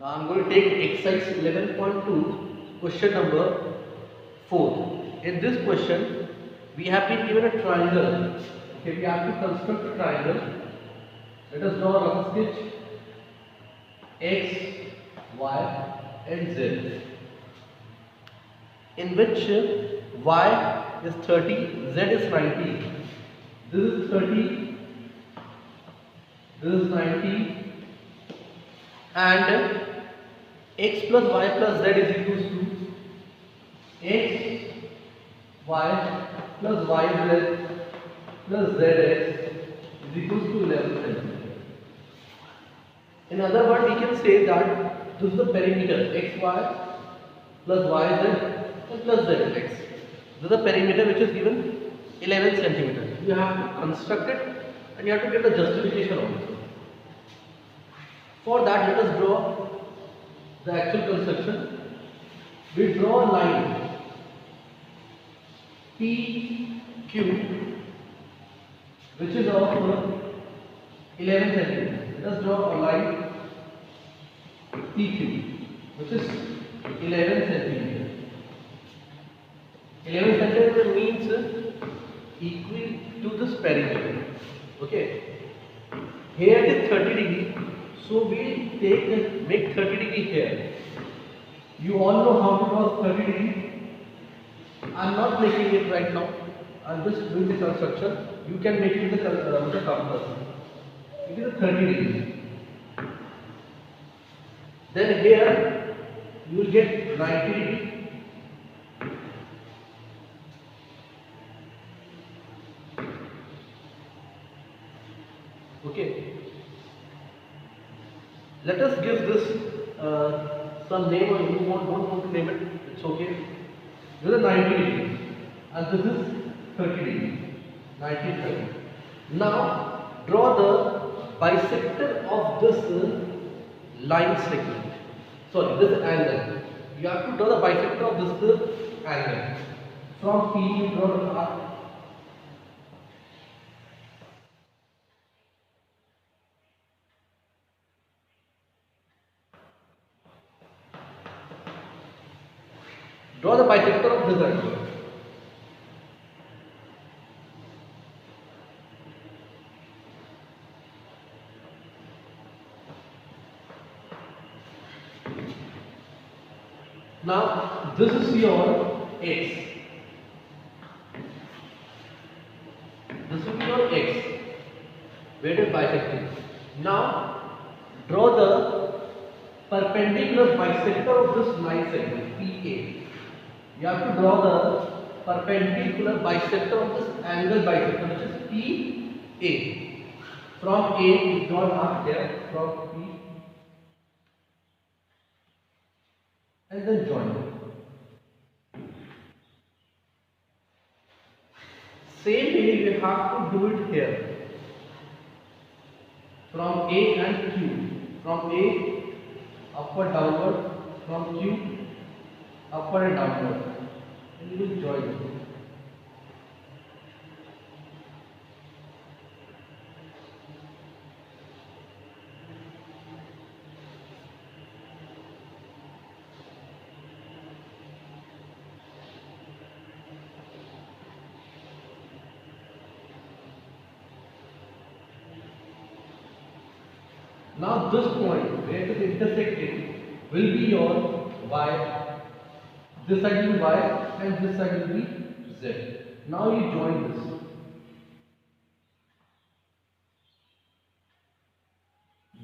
Now I'm going to take exercise 11.2, question number 4. In this question, we have been given a triangle. Okay, we have to construct a triangle. Let us draw a rough sketch. X, Y, and Z. In which Y is 30, Z is 90. This is 30, this is 90, and x plus y plus z is equals to x, y plus yz plus zx is equals to 11 centimeter. In other words, we can say that this is the perimeter xy plus yz and plus zx. This is the perimeter which is given 11 centimeter. You have to construct it and you have to get the justification also. For that, let us draw the actual construction. We draw a line PQ which is of 11 centimeters. Let us draw a line PQ which is 11 centimeters. 11 centimeters means equal to this perimeter. Okay. Here it is 30 degree. So we will make 30 degree here. You all know how to draw 30 degree. I am not making it right now. I am just doing the construction. You can make it with the compass. It is a 30 degree. Then here you will get 90 degree. Okay. Let us give this some name, or you don't want to name it, it's okay. This is 90 degree and this is 30 degree, 90 30. Now draw the bisector of this line segment. Sorry, this angle. You have to draw the bisector of this angle. From P you draw the arc. Draw the bisector of this angle. Now this is your x. This will be your x. Where it is bisecting. Now draw the perpendicular bisector of this line segment PA. You have to draw the perpendicular bisector of this angle bisector, which is PA. From A, we draw an arc here from P and then join it. Same way you have to do it here. From A and Q. From A, upward, downward. From Q, upward and downward. And you will join it. Now this point where it is intersecting will be your y. This side will be y and this side will be z. Now you join this.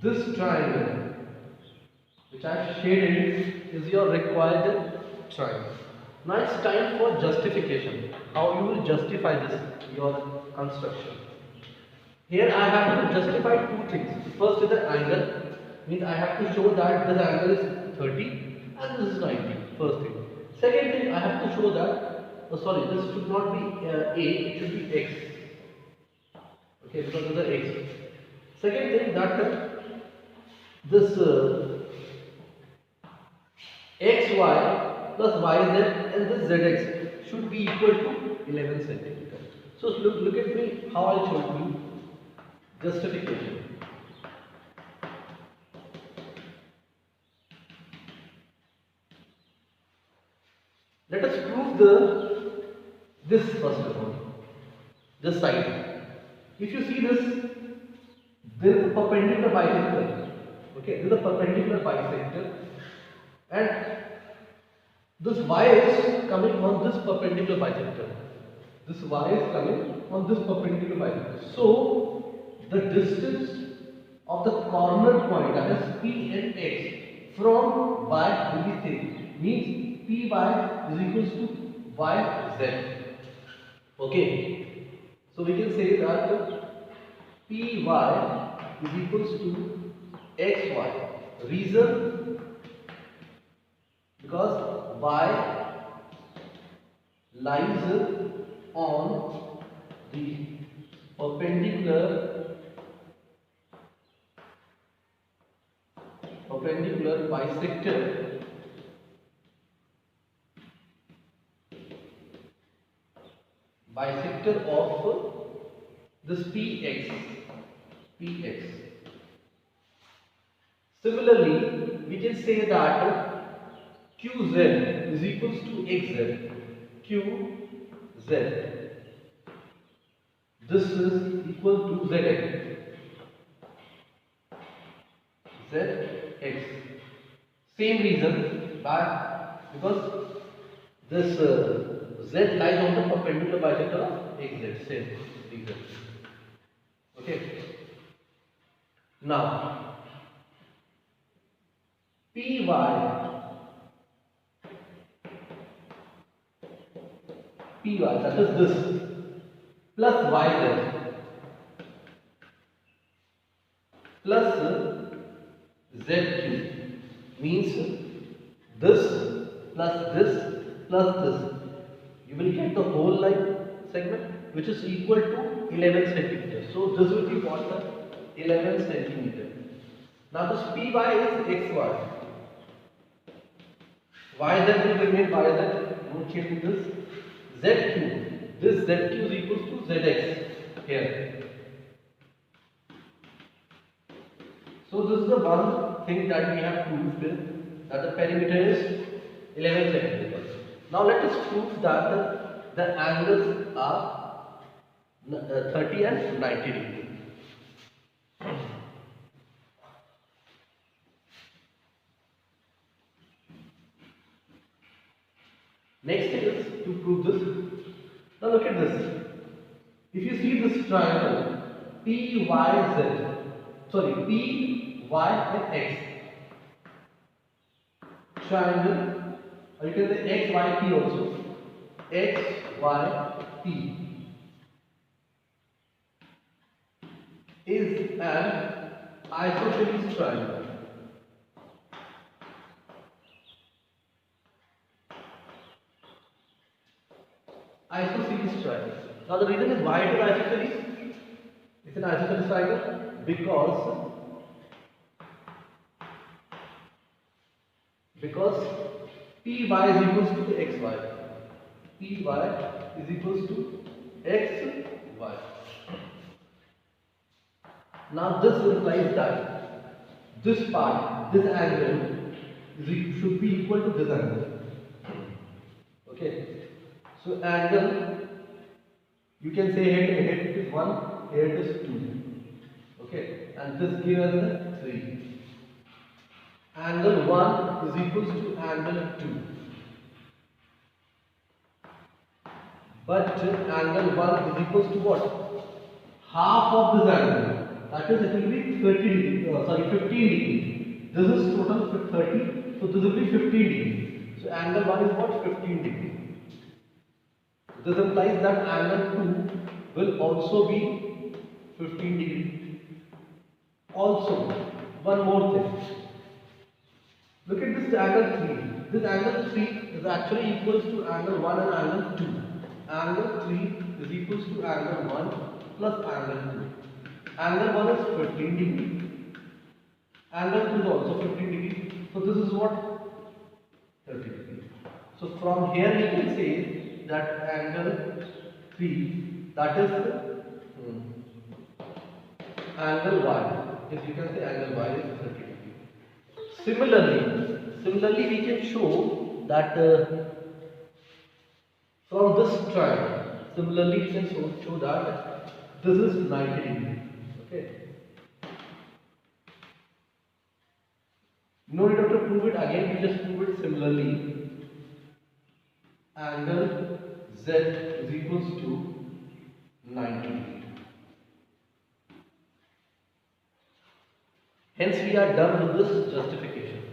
This triangle which I have shaded is your required triangle. Now it's time for justification. How you will justify this, your construction. Here I have to justify two things. First is the angle, means I have to show that this angle is 30 and this is 90. First thing. Second thing, I have to show that, this should not be A, it should be X. Okay, because of the X. Second thing, that this XY plus YZ and this ZX should be equal to 11 centimeter. So look at me how I showed you. Justification. Let us prove this first of all, this side. If you see this, there is a perpendicular bisector. Okay, there is a perpendicular bisector, and this y is coming on this perpendicular bisector. This y is coming on this perpendicular bisector. So the distance of the corner point, that is P and X, from y will be same. Means Py is equals to yz. Okay. So we can say that Py is equals to xy. Reason, because y lies on the perpendicular bisector of this px. Similarly, we can say that qz is equals to xz. qz, this is equal to zx. Same reason, but because this z lies on the perpendicular bisector of xz. Same reason. Okay. Now Py, that is this, plus yz plus zq, means this plus this plus this. You will get the whole line segment, which is equal to 11 centimeters. So this will be what? 11 centimeters. Now this Py is xy. Yz will remain yz. No change in this. Zq. This zq is equals to zx here. So this is the one thing that we have proved, that the perimeter is 11 centimeters. Now let us prove that the angles are 30 and 90 degrees. Next is to prove this. Now look at this. If you see this triangle PYZ, sorry, PY and X triangle, or you can say XYP also. XYP is an isosceles triangle. Isosceles triangle. Now the reason is why it is isosceles. It's an isosceles triangle because Py is equals to xy. Py is equals to xy. Now this implies that this part, this angle should be equal to this angle. Okay. So angle, you can say here it is 1, here it is 2. Okay, and this gives us 3. Angle 1 is equals to angle 2. But angle 1 is equals to what? Half of this angle. That is, it will be 15 degrees. This is total 30, so this will be 15 degrees. So angle 1 is what? 15 degrees. This implies that angle 2 will also be 15 degrees. Also, one more thing. Look at this angle 3. This angle 3 is actually equals to angle 1 and angle 2. Angle 3 is equals to angle 1 plus angle 2. Angle 1 is 15 degrees. Angle 2 is also 15 degrees. So this is what? 30 degrees. So from here we can say that angle 3, that is angle y, if you can say angle y is 30 degrees. Similarly we can show that from this triangle. Similarly, you can show that this is 90 degree. Okay. No need to prove it again, we just prove it similarly. Angle Z is equals to 90 degree. Hence, we are done with this justification.